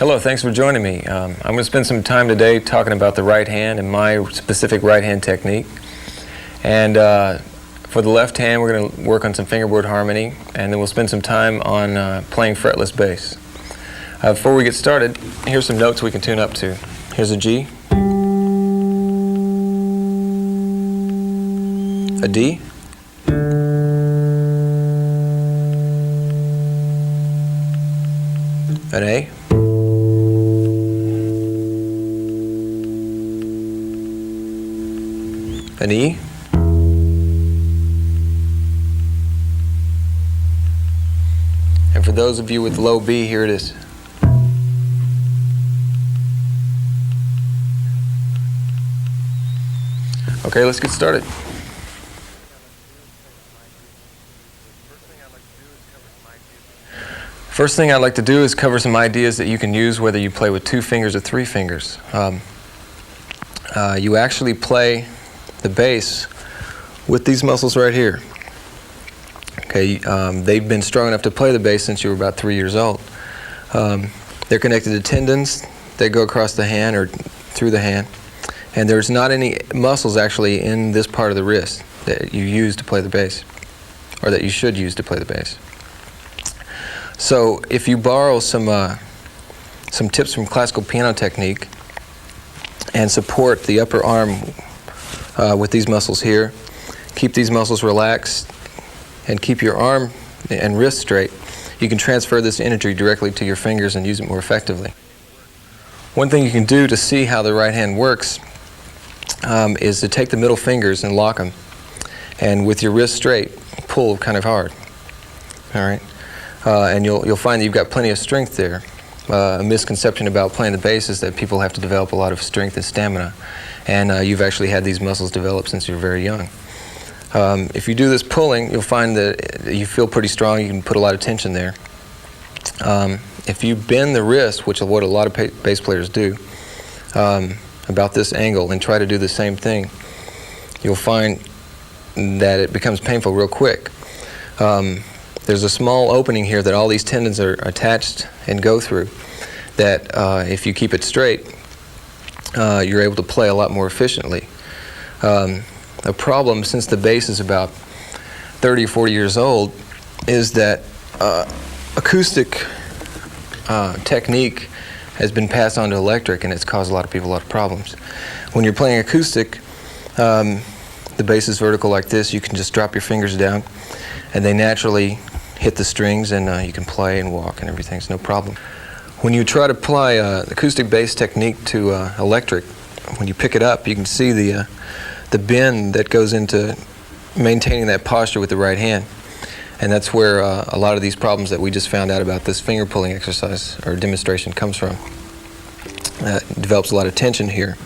Hello, thanks for joining me. I'm going to spend some time today talking about the right hand and my specific right hand technique. And for the left hand, we're going to work on some fingerboard harmony, and then we'll spend some time on playing fretless bass. Before we get started, here's some notes we can tune up to. Here's a G, a D, an A, an E, and for those of you with low B, here it is. Okay, let's get started. First thing I'd like to do is cover some ideas that you can use whether you play with 2 fingers or 3 fingers. You actually play the bass with these muscles right here. Okay, they've been strong enough to play the bass since you were about 3 years old. They're connected to tendons that go across the hand or through the hand, and there's not any muscles actually in this part of the wrist that you use to play the bass, or that you should use to play the bass. So if you borrow some tips from classical piano technique and support the upper arm with these muscles here, keep these muscles relaxed, and keep your arm and wrist straight, you can transfer this energy directly to your fingers and use it more effectively. One thing you can do to see how the right hand works is to take the middle fingers and lock them, and with your wrist straight, pull kind of hard. All right, and you'll find that you've got plenty of strength there. A misconception about playing the bass is that people have to develop a lot of strength and stamina, and you've actually had these muscles develop since you're very young. If you do this pulling, you'll find that you feel pretty strong. You can put a lot of tension there. If you bend the wrist, which is what a lot of bass players do, about this angle, and try to do the same thing, you'll find that it becomes painful real quick. There's a small opening here that all these tendons are attached and go through, that if you keep it straight, you're able to play a lot more efficiently. A problem, since the bass is about 30 or 40 years old, is that acoustic technique has been passed on to electric, and it's caused a lot of people a lot of problems. When you're playing acoustic, the bass is vertical like this. You can just drop your fingers down, and they naturally hit the strings, and you can play and walk and everything. It's no problem. When you try to apply acoustic bass technique to electric, when you pick it up, you can see the bend that goes into maintaining that posture with the right hand. And that's where a lot of these problems that we just found out about this finger pulling exercise or demonstration comes from. It develops a lot of tension here,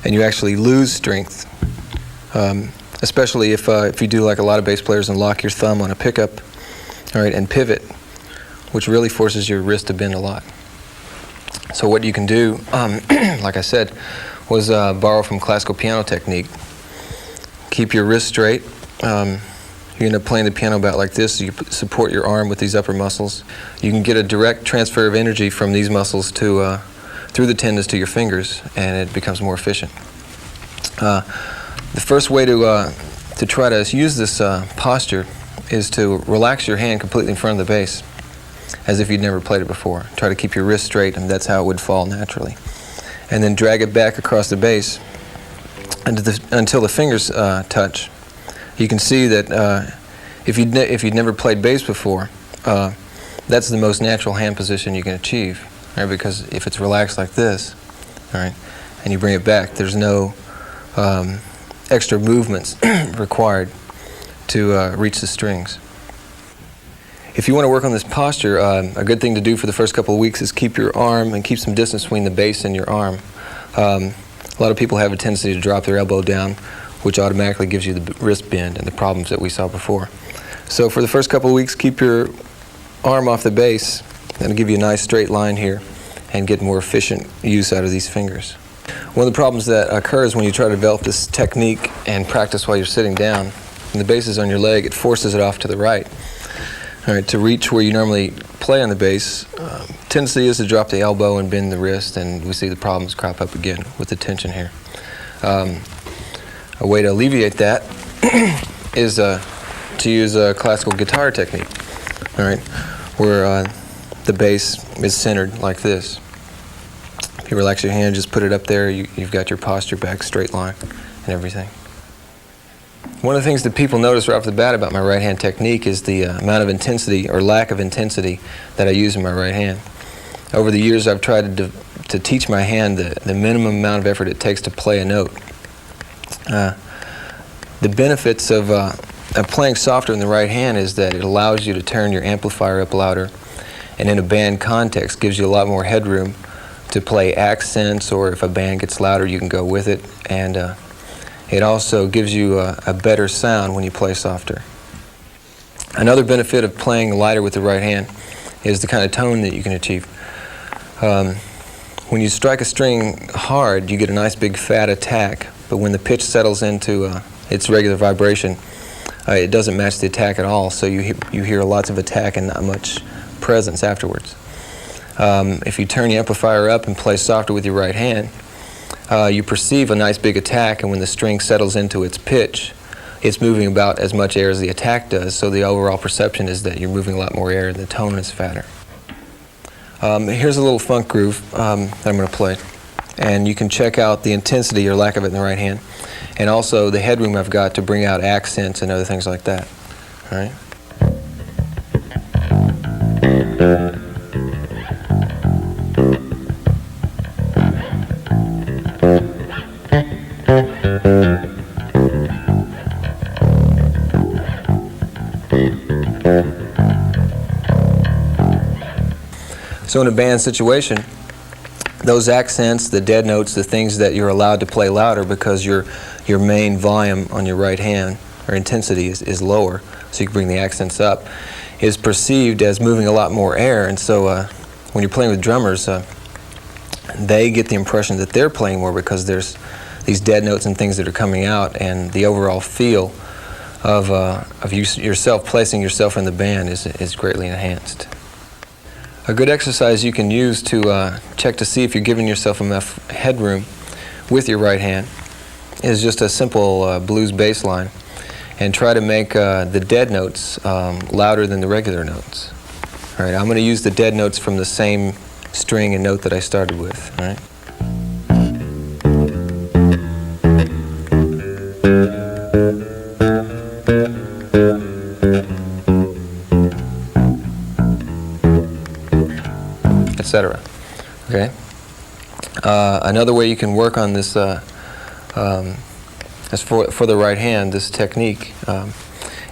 and you actually lose strength, especially if you do like a lot of bass players and lock your thumb on a pickup, all right, and pivot, which really forces your wrist to bend a lot. So what you can do, like I said, was borrow from classical piano technique. Keep your wrist straight. You end up playing the piano about like this. You support your arm with these upper muscles. You can get a direct transfer of energy from these muscles to through the tendons to your fingers, and it becomes more efficient. The first way to try to use this posture is to relax your hand completely in front of the bass, as if you'd never played it before. Try to keep your wrist straight, and that's how it would fall naturally. And then drag it back across the bass until the fingers touch. You can see that if you'd never played bass before, that's the most natural hand position you can achieve, right? Because if it's relaxed like this, all right, and you bring it back, there's no extra movements required to reach the strings. If you want to work on this posture, a good thing to do for the first couple of weeks is keep your arm and keep some distance between the bass and your arm. A lot of people have a tendency to drop their elbow down, which automatically gives you the wrist bend and the problems that we saw before. So for the first couple of weeks, keep your arm off the bass. That'll give you a nice straight line here and get more efficient use out of these fingers. One of the problems that occurs when you try to develop this technique and practice while you're sitting down, and the bass is on your leg, it forces it off to the right. All right, to reach where you normally play on the bass, tendency is to drop the elbow and bend the wrist, and we see the problems crop up again with the tension here. A way to alleviate that is to use a classical guitar technique, all right, where the bass is centered like this. If you relax your hand, just put it up there, you've got your posture back, straight line, and everything. One of the things that people notice right off the bat about my right hand technique is the amount of intensity or lack of intensity that I use in my right hand. Over the years, I've tried to teach my hand the minimum amount of effort it takes to play a note. The benefits of playing softer in the right hand is that it allows you to turn your amplifier up louder, and in a band context gives you a lot more headroom to play accents, or if a band gets louder you can go with it, and it also gives you a better sound when you play softer. Another benefit of playing lighter with the right hand is the kind of tone that you can achieve. When you strike a string hard, you get a nice big fat attack, but when the pitch settles into its regular vibration, it doesn't match the attack at all, so you hear lots of attack and not much presence afterwards. If you turn the amplifier up and play softer with your right hand, you perceive a nice big attack, and when the string settles into its pitch, it's moving about as much air as the attack does, so the overall perception is that you're moving a lot more air and the tone is fatter. Here's a little funk groove that I'm going to play, and you can check out the intensity or lack of it in the right hand, and also the headroom I've got to bring out accents and other things like that. All right? So in a band situation, those accents, the dead notes, the things that you're allowed to play louder because your main volume on your right hand, or intensity, is lower, so you can bring the accents up, is perceived as moving a lot more air. And so when you're playing with drummers, they get the impression that they're playing more because there's these dead notes and things that are coming out, and the overall feel of yourself placing yourself in the band is greatly enhanced. A good exercise you can use to check to see if you're giving yourself enough headroom with your right hand is just a simple blues bass line, and try to make the dead notes louder than the regular notes. All right, I'm going to use the dead notes from the same string and note that I started with. All right. Etc. Okay. Another way you can work on this, as for the right hand, this technique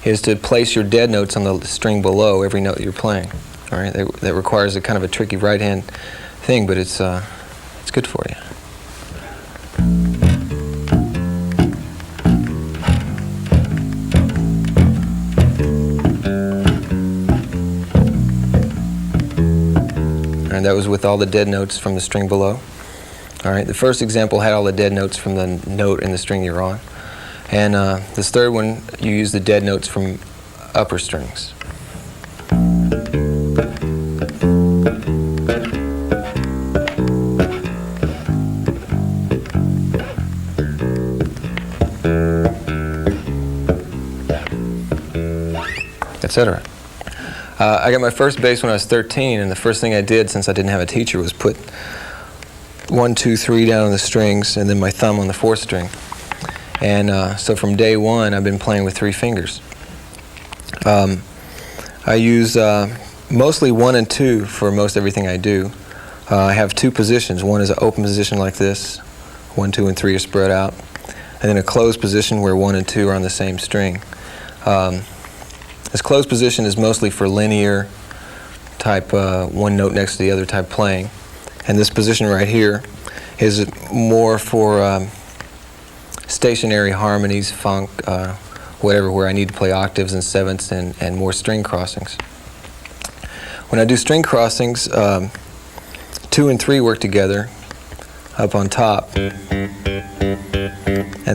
is to place your dead notes on the string below every note you're playing. All right. That requires a kind of a tricky right hand thing, but it's good for you. And that was with all the dead notes from the string below. All right, the first example had all the dead notes from the note in the string you're on. And this third one, you use the dead notes from upper strings. Etc. I got my first bass when I was 13, and the first thing I did, since I didn't have a teacher, was put 1, 2, 3 down on the strings, and then my thumb on the 4th string. And so from day one, I've been playing with 3 fingers. I use mostly 1 and 2 for most everything I do. I have 2 positions. One is an open position like this, 1, 2, and 3 are spread out, and then a closed position where 1 and 2 are on the same string. This closed position is mostly for linear type, one note next to the other type playing. And this position right here is more for stationary harmonies, funk, whatever, where I need to play octaves and sevenths and more string crossings. When I do string crossings, 2 and 3 work together up on top, and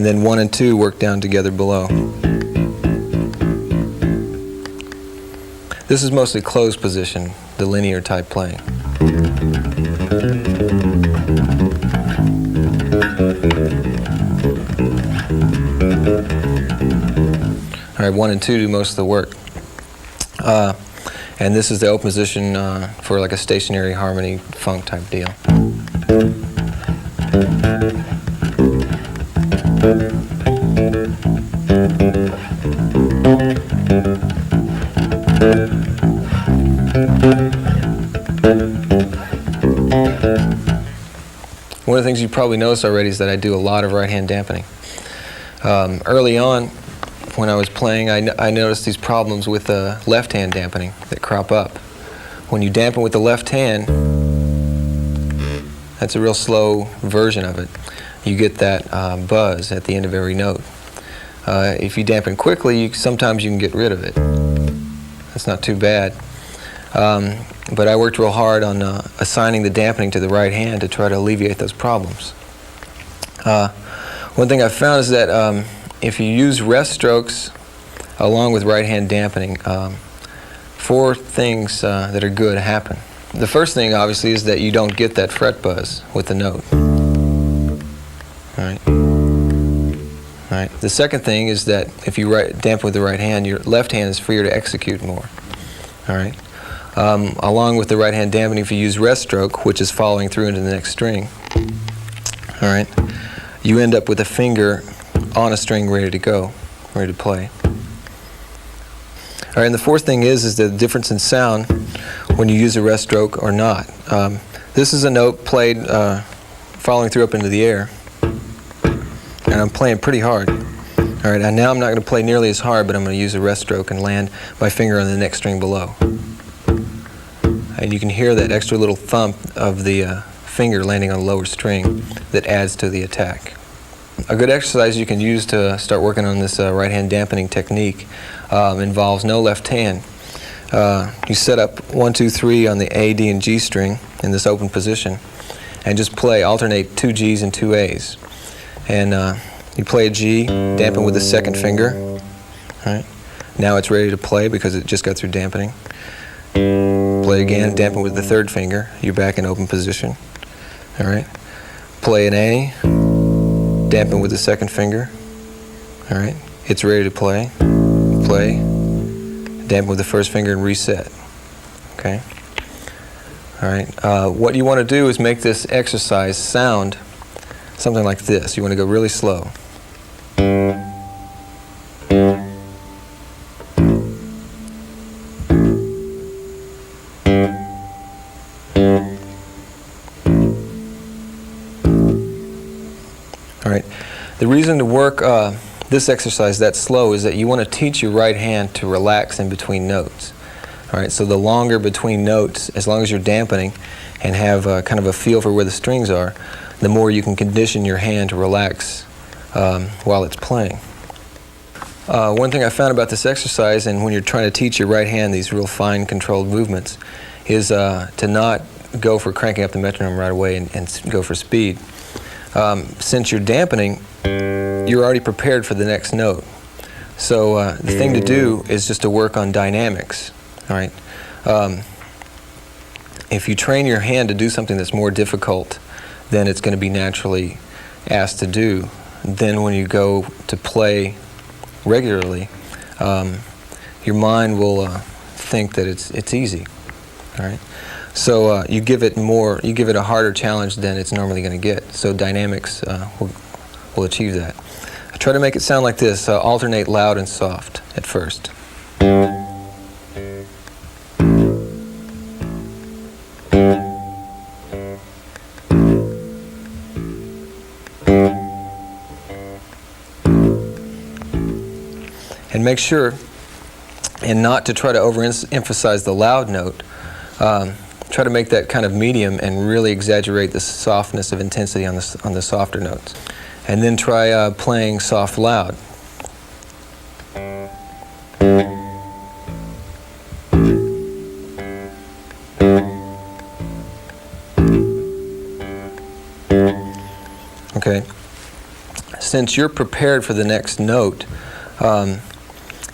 then 1 and 2 work down together below. This is mostly closed position, the linear type playing. All right, 1 and 2 do most of the work. And this is the open position for like a stationary harmony funk type deal. One of the things you probably noticed already is that I do a lot of right-hand dampening. Early on, when I was playing, I noticed these problems with left-hand dampening that crop up. When you dampen with the left hand, that's a real slow version of it. You get that buzz at the end of every note. If you dampen quickly, sometimes you can get rid of it. That's not too bad. But I worked real hard on assigning the dampening to the right hand to try to alleviate those problems. One thing I found is that if you use rest strokes along with right hand dampening, 4 things that are good happen. The first thing, obviously, is that you don't get that fret buzz with the note. All right. All right. The second thing is that if you dampen with the right hand, your left hand is freer to execute more. All right. Along with the right hand dampening, if you use rest stroke, which is following through into the next string, all right, you end up with a finger on a string ready to go, ready to play. All right, and the fourth thing is the difference in sound when you use a rest stroke or not. This is a note played following through up into the air, and I'm playing pretty hard. All right, and now I'm not going to play nearly as hard, but I'm going to use a rest stroke and land my finger on the next string below. And you can hear that extra little thump of the finger landing on a lower string that adds to the attack. A good exercise you can use to start working on this right-hand dampening technique involves no left hand. You set up 1, 2, 3 on the A, D, and G string in this open position, and just alternate 2 Gs and 2 As. And you play a G, dampen with the second finger. All right. Now it's ready to play because it just got through dampening. Play again, dampen with the third finger. You're back in open position. All right. Play an A, dampen with the second finger. All right. It's ready to play. Play, dampen with the first finger and reset. Okay. All right. What you want to do is make this exercise sound something like this. You want to go really slow. All right. The reason to work this exercise that slow is that you want to teach your right hand to relax in between notes. All right. So the longer between notes, as long as you're dampening and have kind of a feel for where the strings are, the more you can condition your hand to relax while it's playing. One thing I found about this exercise, and when you're trying to teach your right hand these real fine controlled movements, is to not go for cranking up the metronome right away and go for speed. Since you're dampening, you're already prepared for the next note. So the thing to do is just to work on dynamics. All right. If you train your hand to do something that's more difficult than it's going to be naturally asked to do, then when you go to play regularly, your mind will think that it's easy. All right. So you give it a harder challenge than it's normally going to get. So dynamics will achieve that. I try to make it sound like this: alternate loud and soft at first. And make sure, and not to try to overemphasize the loud note. Try to make that kind of medium and really exaggerate the softness of intensity on the softer notes. And then try playing soft loud. Okay. Since you're prepared for the next note,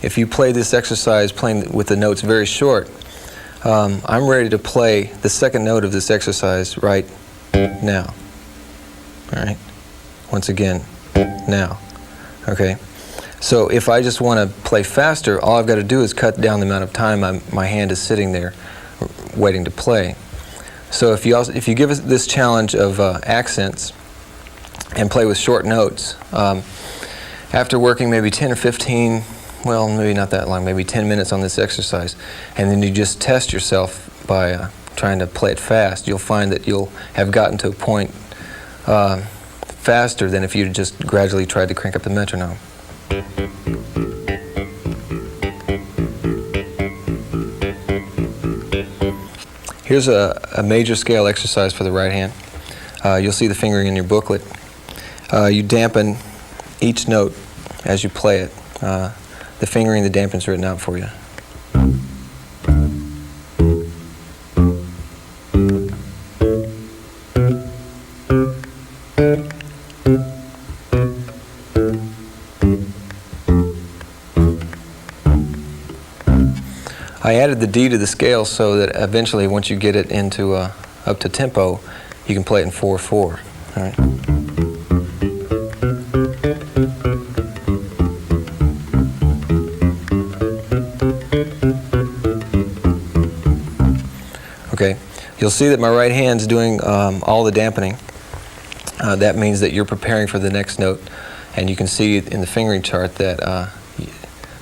if you play this exercise playing with the notes very short, I'm ready to play the second note of this exercise right now. All right? Once again, now. Okay? So if I just want to play faster, all I've got to do is cut down the amount of time my hand is sitting there waiting to play. So if you give us this challenge of accents and play with short notes, after working maybe 10 or 15, well, maybe not that long, maybe 10 minutes on this exercise, and then you just test yourself by trying to play it fast, you'll find that you'll have gotten to a point faster than if you just gradually tried to crank up the metronome. Here's a major scale exercise for the right hand. You'll see the fingering in your booklet. You dampen each note as you play it. The fingering, the dampen's written out for you. I added the D to the scale so that eventually, once you get it into up to tempo, you can play it in 4/4. All right. Okay. You'll see that my right hand's doing all the dampening. That means that you're preparing for the next note, and you can see in the fingering chart that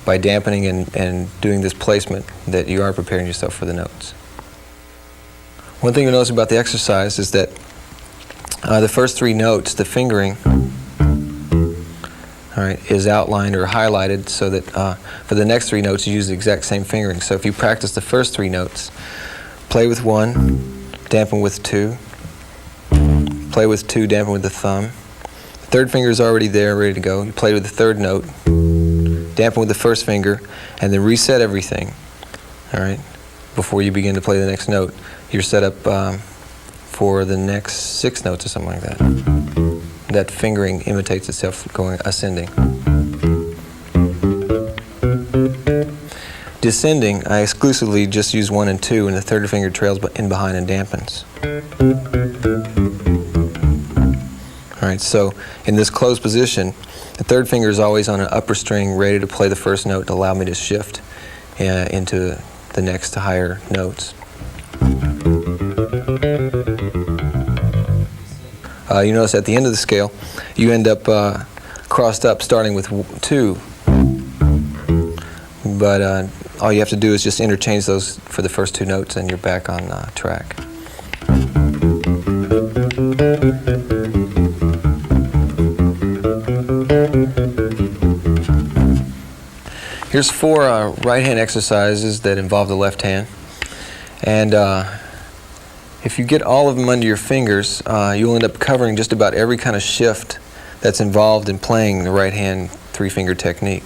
by dampening and doing this placement that you are preparing yourself for the notes. One thing you'll notice about the exercise is that the first 3 notes, the fingering, all right, is outlined or highlighted so that for the next 3 notes you use the exact same fingering. So if you practice the first 3 notes, play with 1, dampen with 2, play with 2, dampen with the thumb. The third finger is already there, ready to go. You play with the third note, dampen with the first finger, and then reset everything, all right, before you begin to play the next note. You're set up for the next 6 notes or something like that. That fingering imitates itself going ascending. Descending, I exclusively just use 1 and 2, and the third finger trails in behind and dampens. All right, so in this closed position, the third finger is always on an upper string, ready to play the first note to allow me to shift into the next higher notes. You notice at the end of the scale, you end up crossed up starting with 2. But all you have to do is just interchange those for the first 2 notes and you're back on track. Here's 4 right-hand exercises that involve the left hand. And if you get all of them under your fingers, you'll end up covering just about every kind of shift that's involved in playing the right-hand 3-finger technique.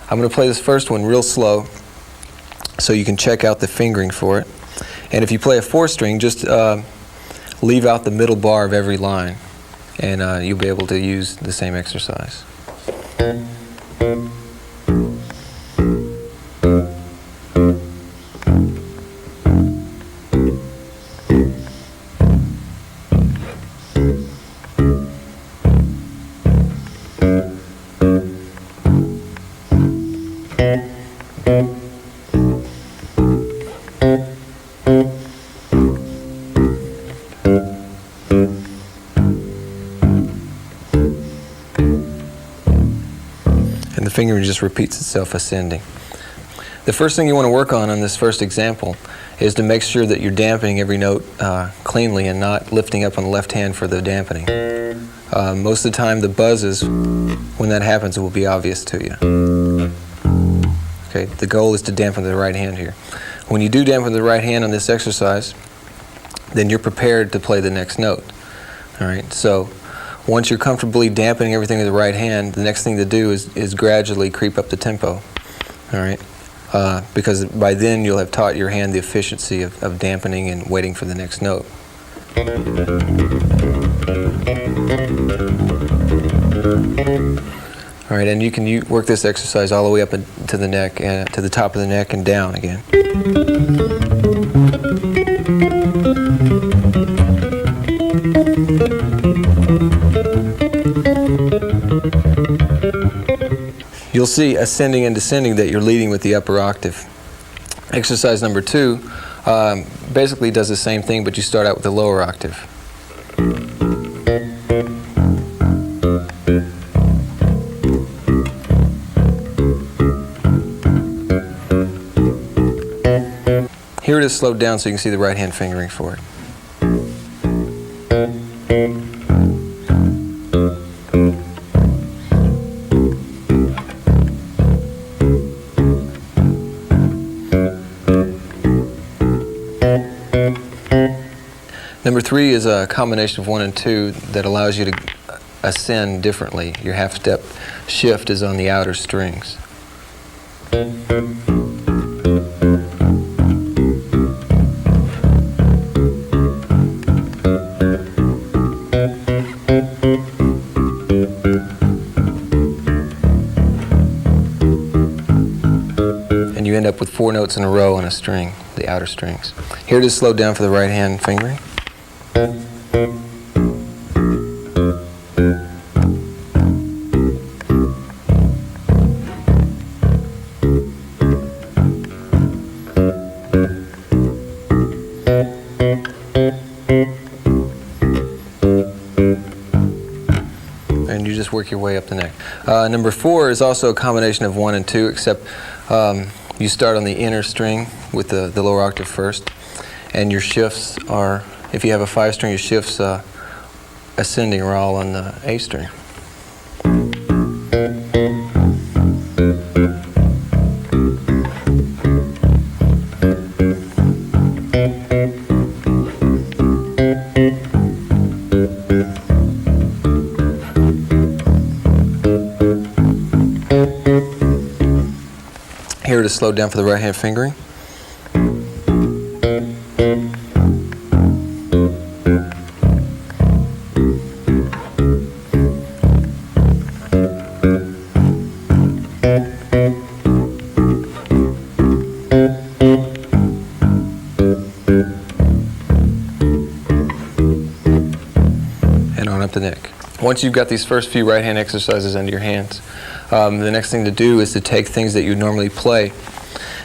I'm going to play this first one real slow so you can check out the fingering for it. And if you play a 4-string, just leave out the middle bar of every line, and you'll be able to use the same exercise. And the fingering just repeats itself ascending. The first thing you want to work on this first example is to make sure that you're dampening every note cleanly and not lifting up on the left hand for the dampening. Most of the time the buzzes, when that happens, it will be obvious to you. Okay, the goal is to dampen the right hand here. When you do dampen the right hand on this exercise, then you're prepared to play the next note. All right, so once you're comfortably dampening everything with the right hand, the next thing to do is gradually creep up the tempo. All right, because by then you'll have taught your hand the efficiency of dampening and waiting for the next note. All right, and you can work this exercise all the way up to the neck and to the top of the neck and down again. You'll see ascending and descending that you're leading with the upper octave. Exercise number 2 basically does the same thing, but you start out with the lower octave. Here it is slowed down so you can see the right hand fingering for it. Number 3 is a combination of 1 and 2 that allows you to ascend differently. Your half-step shift is on the outer strings. And you end up with 4 notes in a row on a string, the outer strings. Here it is slowed down for the right hand fingering. And you just work your way up the neck. Number 4 is also a combination of 1 and 2, except you start on the inner string with the lower octave first, and your shifts are, if you have a 5 string, your shifts ascending are all on the A string. Here it is slowed down for the right hand fingering. And on up the neck. Once you've got these first few right hand exercises under your hands, the next thing to do is to take things that you normally play,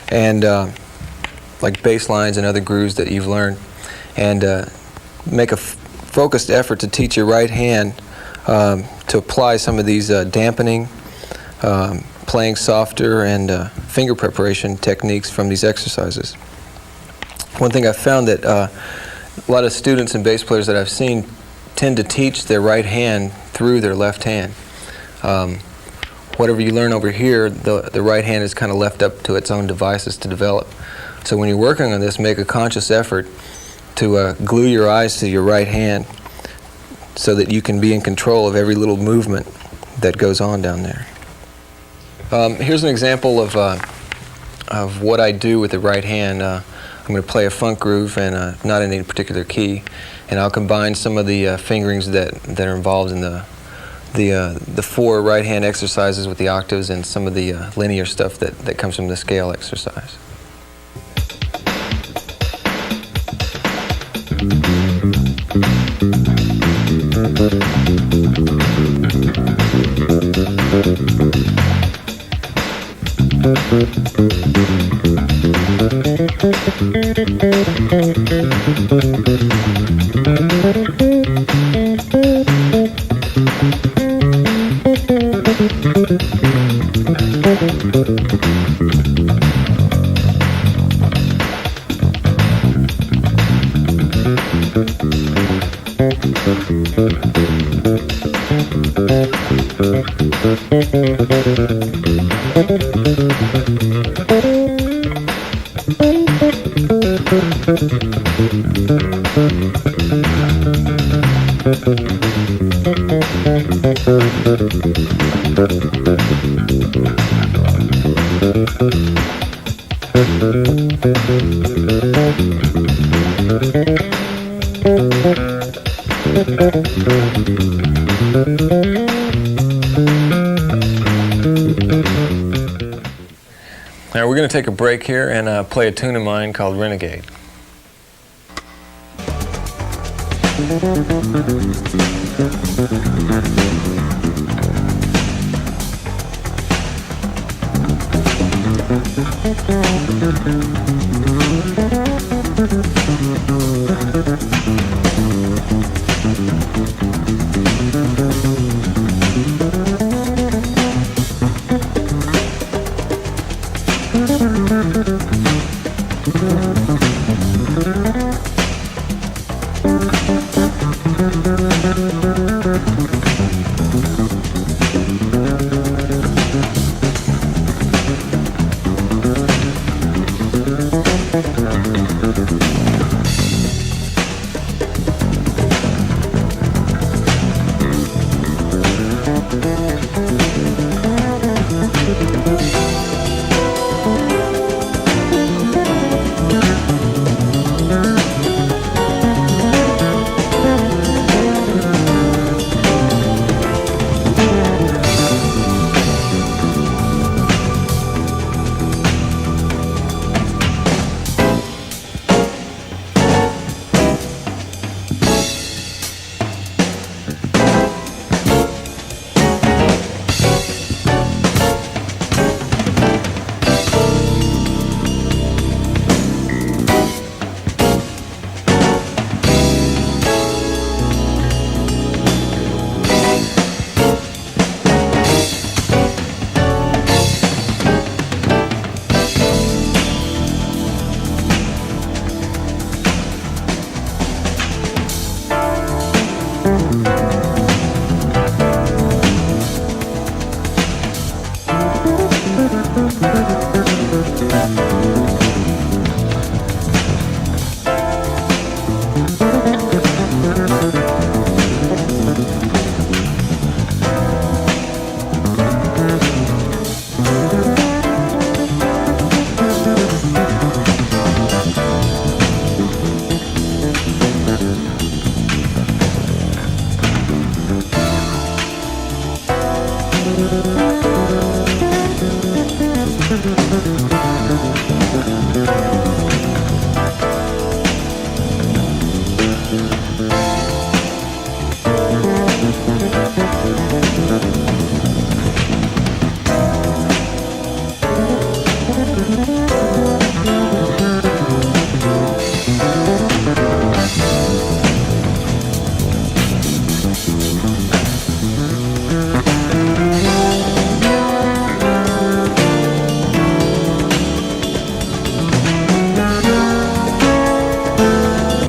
and like bass lines and other grooves that you've learned, and make a focused effort to teach your right hand to apply some of these dampening, playing softer, and finger preparation techniques from these exercises. One thing I've found that a lot of students and bass players that I've seen tend to teach their right hand through their left hand. Whatever you learn over here, the right hand is kind of left up to its own devices to develop. So when you're working on this, make a conscious effort to glue your eyes to your right hand so that you can be in control of every little movement that goes on down there. Here's an example of what I do with the right hand. I'm going to play a funk groove, and not in any particular key, and I'll combine some of the fingerings that are involved in the 4 right hand exercises with the octaves and some of the linear stuff that comes from the scale exercise. Now we're going to take a break here and play a tune of mine called Renegade.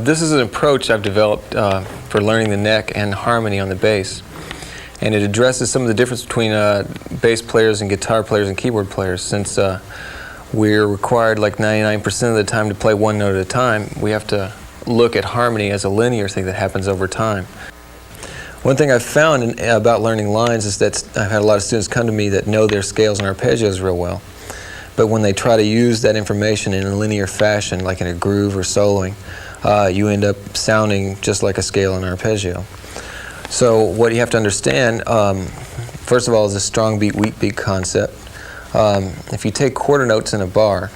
This is an approach I've developed for learning the neck and harmony on the bass, and it addresses some of the difference between bass players and guitar players and keyboard players. Since we're required like 99% of the time to play one note at a time, we have to look at harmony as a linear thing that happens over time. One thing I've found about learning lines is that I've had a lot of students come to me that know their scales and arpeggios real well, but when they try to use that information in a linear fashion, like in a groove or soloing, you end up sounding just like a scale and arpeggio. So what you have to understand, first of all, is the strong beat, weak beat concept. If you take quarter notes in a bar,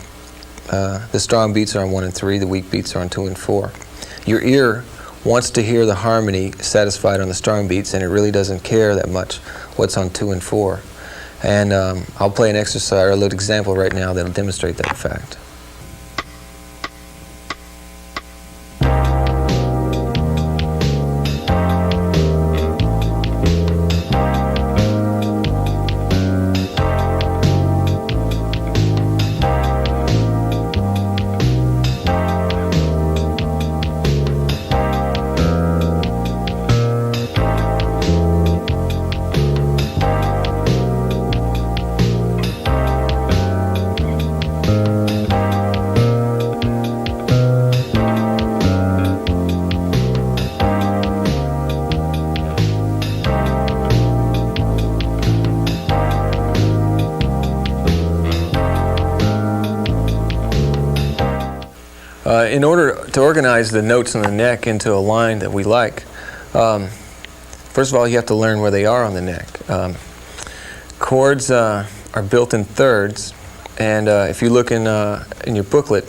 the strong beats are on 1 and 3, the weak beats are on 2 and 4. Your ear wants to hear the harmony satisfied on the strong beats, and it really doesn't care that much what's on 2 and 4. And I'll play an exercise or a little example right now that'll demonstrate that fact. In order to organize the notes on the neck into a line that we like, first of all, you have to learn where they are on the neck. Chords are built in thirds, And if you look in your booklet,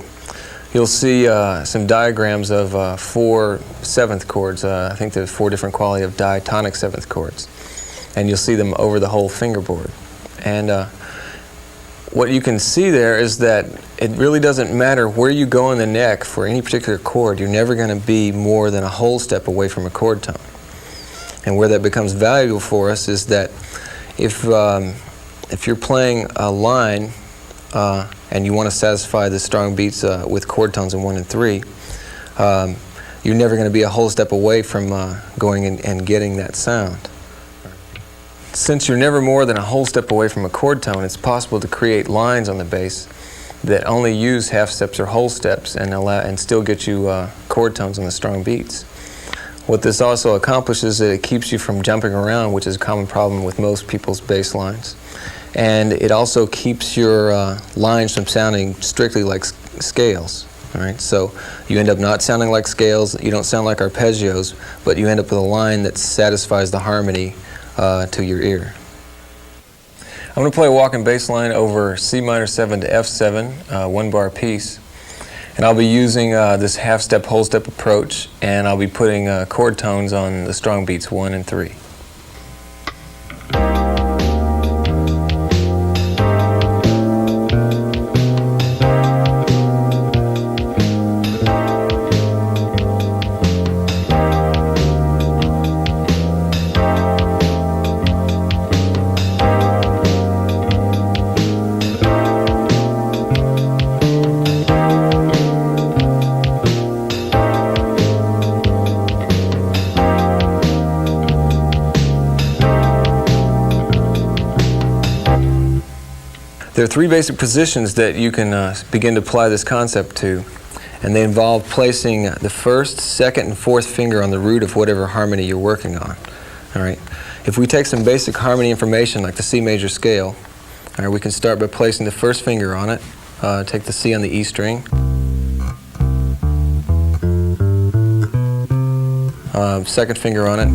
you'll see some diagrams of 4 7th chords. I think there's 4 different quality of diatonic 7th chords. And you'll see them over the whole fingerboard. And what you can see there is that it really doesn't matter where you go in the neck for any particular chord. You're never going to be more than a whole step away from a chord tone. And where that becomes valuable for us is that if you're playing a line and you want to satisfy the strong beats with chord tones in 1 and 3, you're never going to be a whole step away from going and getting that sound. Since you're never more than a whole step away from a chord tone, it's possible to create lines on the bass that only use half steps or whole steps and still get you chord tones on the strong beats. What this also accomplishes is it keeps you from jumping around, which is a common problem with most people's bass lines. And it also keeps your lines from sounding strictly like scales. All right? So you end up not sounding like scales, you don't sound like arpeggios, but you end up with a line that satisfies the harmony to your ear. I'm going to play a walking bass line over C minor 7 to F7, 1-bar piece. And I'll be using this half-step, whole-step approach, and I'll be putting chord tones on the strong beats 1 and 3. There are 3 basic positions that you can begin to apply this concept to, and they involve placing the 1st, 2nd, and 4th finger on the root of whatever harmony you're working on. All right. If we take some basic harmony information like the C major scale, all right, we can start by placing the 1st finger on it. Take the C on the E string. 2nd finger on it.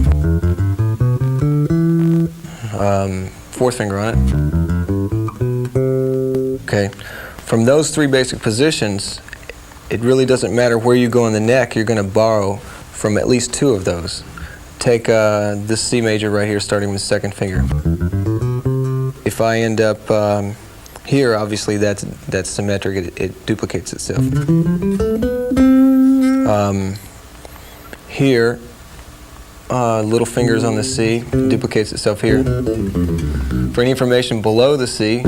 4th finger on it. Okay. From those 3 basic positions, it really doesn't matter where you go in the neck, you're going to borrow from at least 2 of those. Take this C major right here, starting with the 2nd finger. If I end up here, obviously that's symmetric, it duplicates itself. Here, little fingers on the C, duplicates itself here. For any information below the C,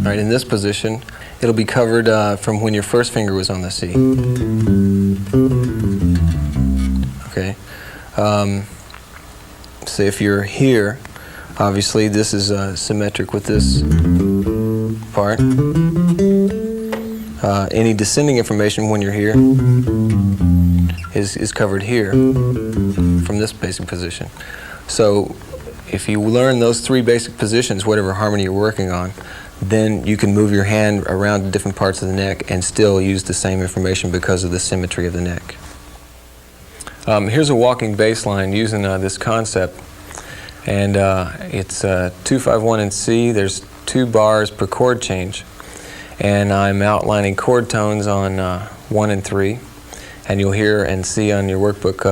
right, in this position, it'll be covered from when your 1st finger was on the C. Okay. So if you're here, obviously this is symmetric with this part. Any descending information when you're here is covered here from this basic position. So if you learn those 3 basic positions, whatever harmony you're working on, then you can move your hand around to different parts of the neck and still use the same information because of the symmetry of the neck. Here's a walking bass line using this concept, and it's 2-5-1 in C. There's 2 bars per chord change, and I'm outlining chord tones on 1 and 3, and you'll hear and see on your workbook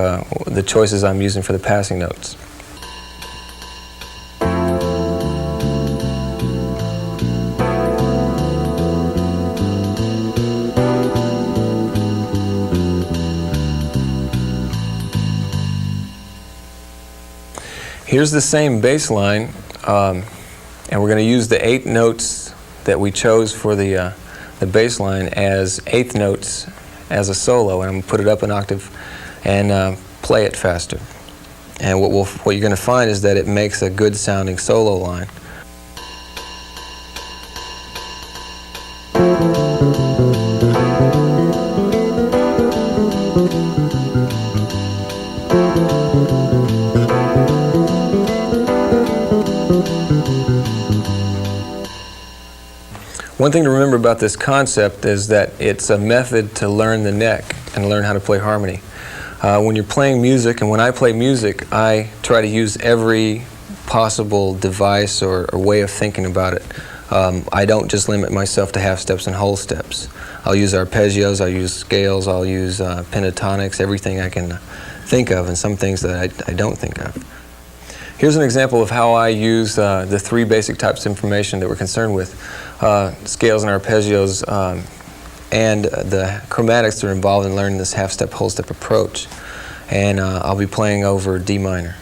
the choices I'm using for the passing notes. Here's the same bass line, and we're going to use the 8 notes that we chose for the bass line as 8th notes as a solo, and I'm going to put it up an octave and play it faster. And what you're going to find is that it makes a good sounding solo line. One thing to remember about this concept is that it's a method to learn the neck and learn how to play harmony. When you're playing music, and when I play music, I try to use every possible device or way of thinking about it I don't just limit myself to half steps and whole steps. I'll use arpeggios, I'll use scales, I'll use pentatonics, everything I can think of, and some things that I don't think of. Here's an example of how I use the three basic types of information that we're concerned with, scales and arpeggios, and the chromatics that are involved in learning this half-step, whole-step approach. And I'll be playing over D minor.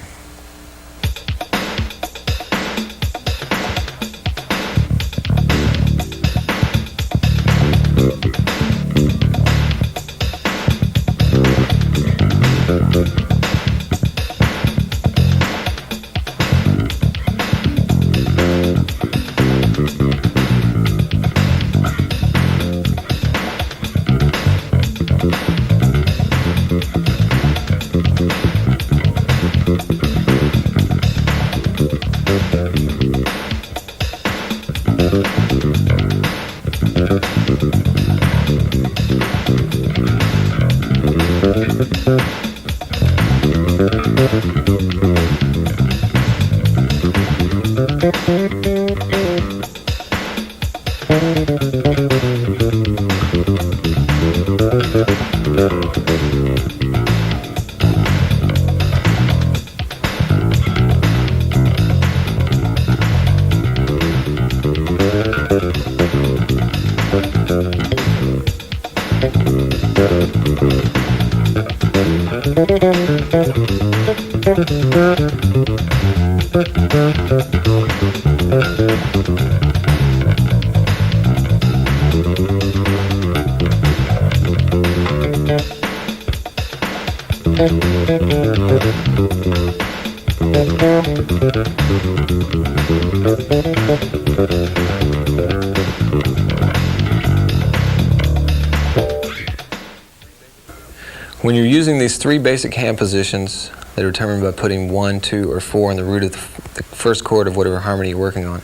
When you're using these three basic hand positions that are determined by putting 1, 2, or 4 on the root of the first chord of whatever harmony you're working on,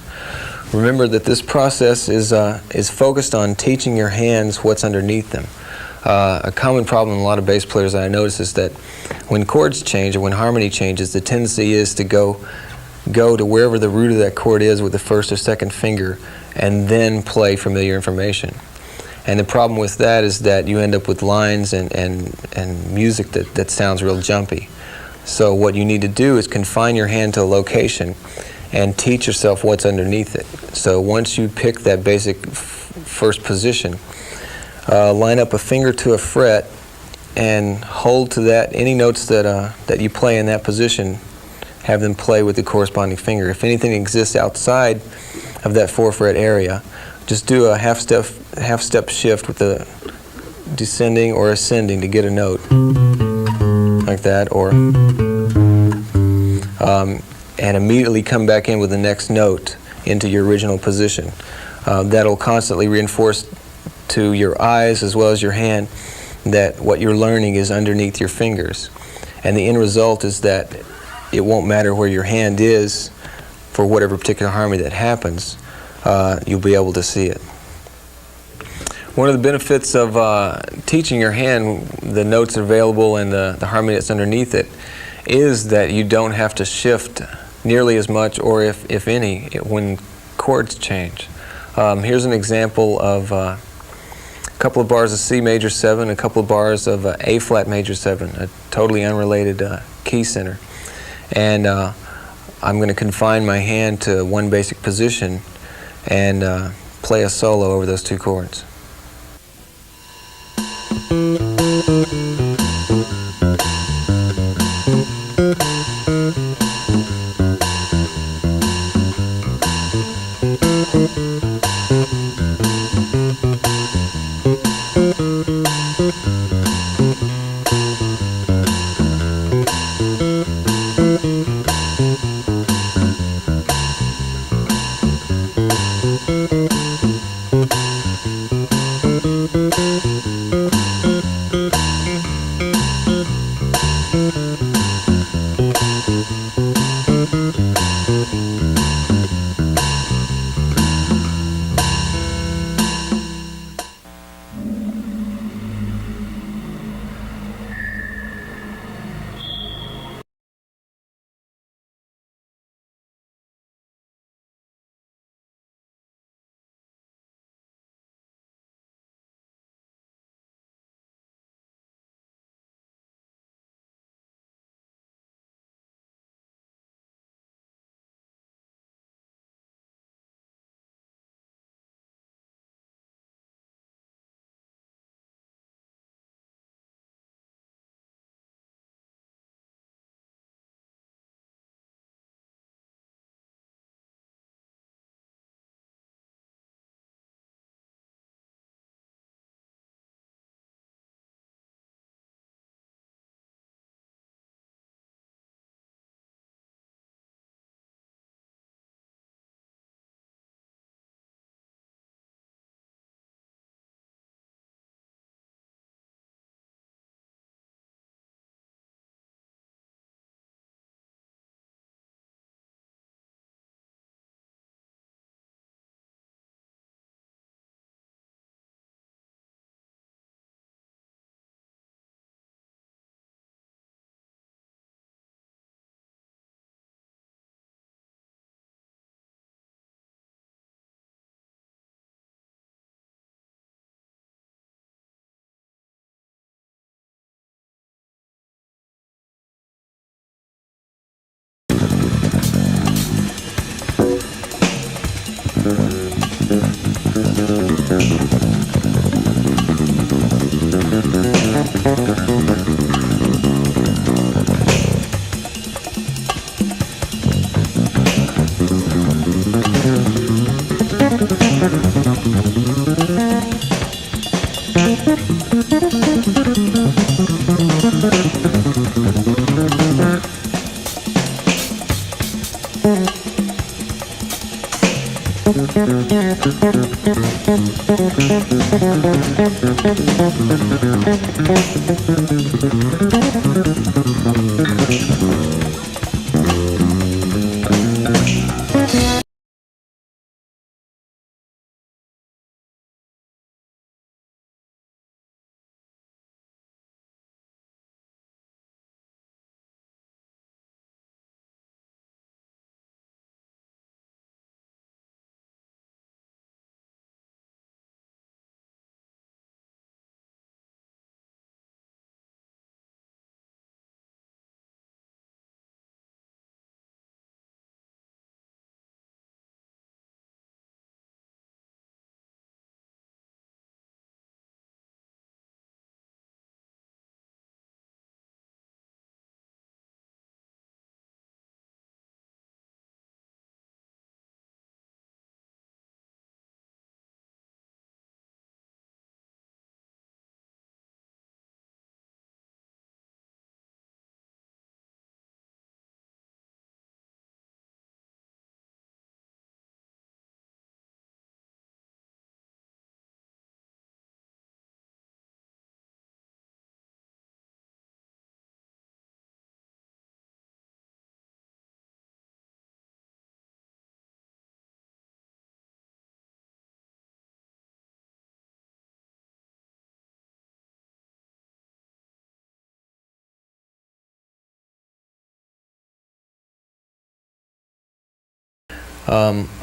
remember that this process is focused on teaching your hands what's underneath them. A common problem in a lot of bass players that I notice is that when chords change or when harmony changes, the tendency is to go to wherever the root of that chord is with the first or second finger and then play familiar information. And the problem with that is that you end up with lines and music that sounds real jumpy. So what you need to do is confine your hand to a location and teach yourself what's underneath it. So once you pick that basic first position, line up a finger to a fret and hold to that. Any notes that you play in that position, have them play with the corresponding finger. If anything exists outside of that 4-fret area, just do a half-step shift with the descending or ascending to get a note, like that, or and immediately come back in with the next note into your original position. That'll constantly reinforce to your eyes as well as your hand that what you're learning is underneath your fingers. And the end result is that it won't matter where your hand is for whatever particular harmony that happens. You'll be able to see it. One of the benefits of teaching your hand the notes available and the harmony that's underneath it is that you don't have to shift nearly as much, or if any, when chords change. Here's an example of a couple of bars of C major 7, a couple of bars of A flat major 7, a totally unrelated key center. And I'm going to confine my hand to one basic position and play a solo over those two chords.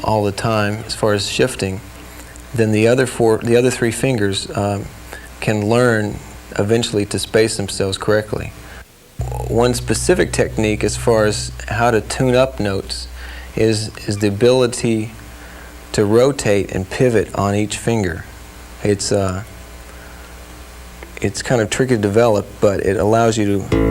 All the time as far as shifting, then the other three fingers can learn eventually to space themselves correctly. One specific technique as far as how to tune up notes is the ability to rotate and pivot on each finger. It's kind of tricky to develop, but it allows you to.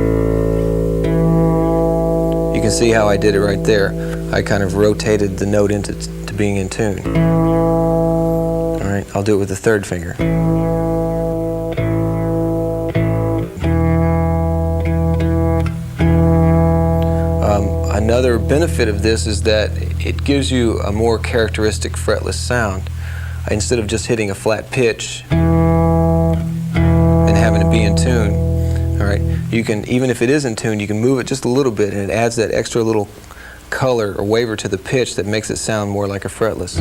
You can see how I did it right there. I kind of rotated the note into being in tune. All right, I'll do it with the third finger. Another benefit of this is that it gives you a more characteristic fretless sound. Instead of just hitting a flat pitch and having to be in tune, all right, you can, even if it is in tune, you can move it just a little bit and it adds that extra little color or waver to the pitch that makes it sound more like a fretless.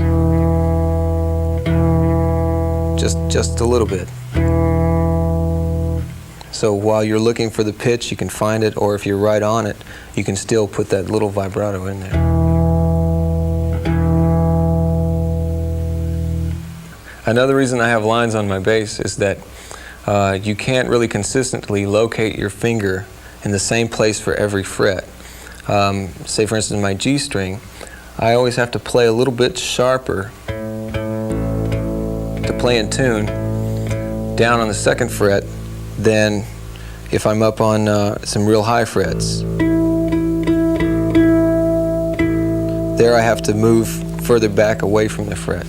Just a little bit. So while you're looking for the pitch, you can find it, or if you're right on it, you can still put that little vibrato in there. Another reason I have lines on my bass is that you can't really consistently locate your finger in the same place for every fret. Say for instance my G string, I always have to play a little bit sharper to play in tune down on the second fret than if I'm up on some real high frets. There I have to move further back away from the fret,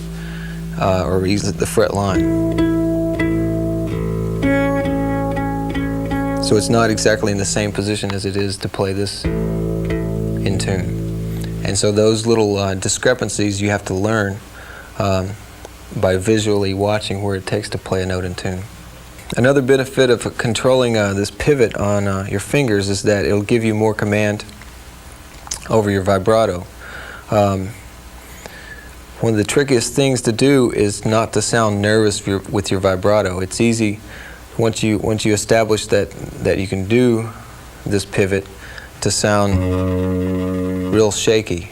or use the fret line. So it's not exactly in the same position as it is to play this in tune. And so those little discrepancies you have to learn by visually watching where it takes to play a note in tune. Another benefit of controlling this pivot on your fingers is that it'll give you more command over your vibrato. One of the trickiest things to do is not to sound nervous with your vibrato. It's easy once you establish that you can do this pivot to sound real shaky.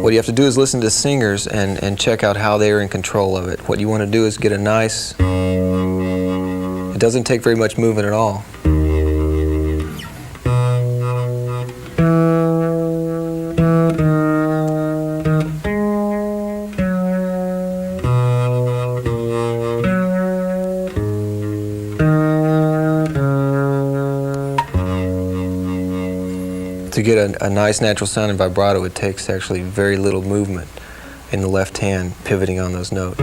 What you have to do is listen to singers and check out how they are in control of it. What you want to do is get a nice, it doesn't take very much movement at all. To get a nice natural sound in vibrato, it takes actually very little movement in the left hand pivoting on those notes.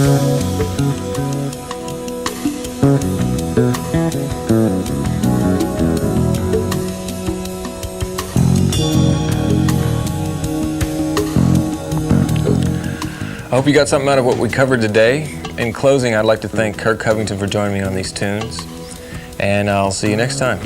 I hope you got something out of what we covered today. In closing, I'd like to thank Kirk Covington for joining me on these tunes, and I'll see you next time.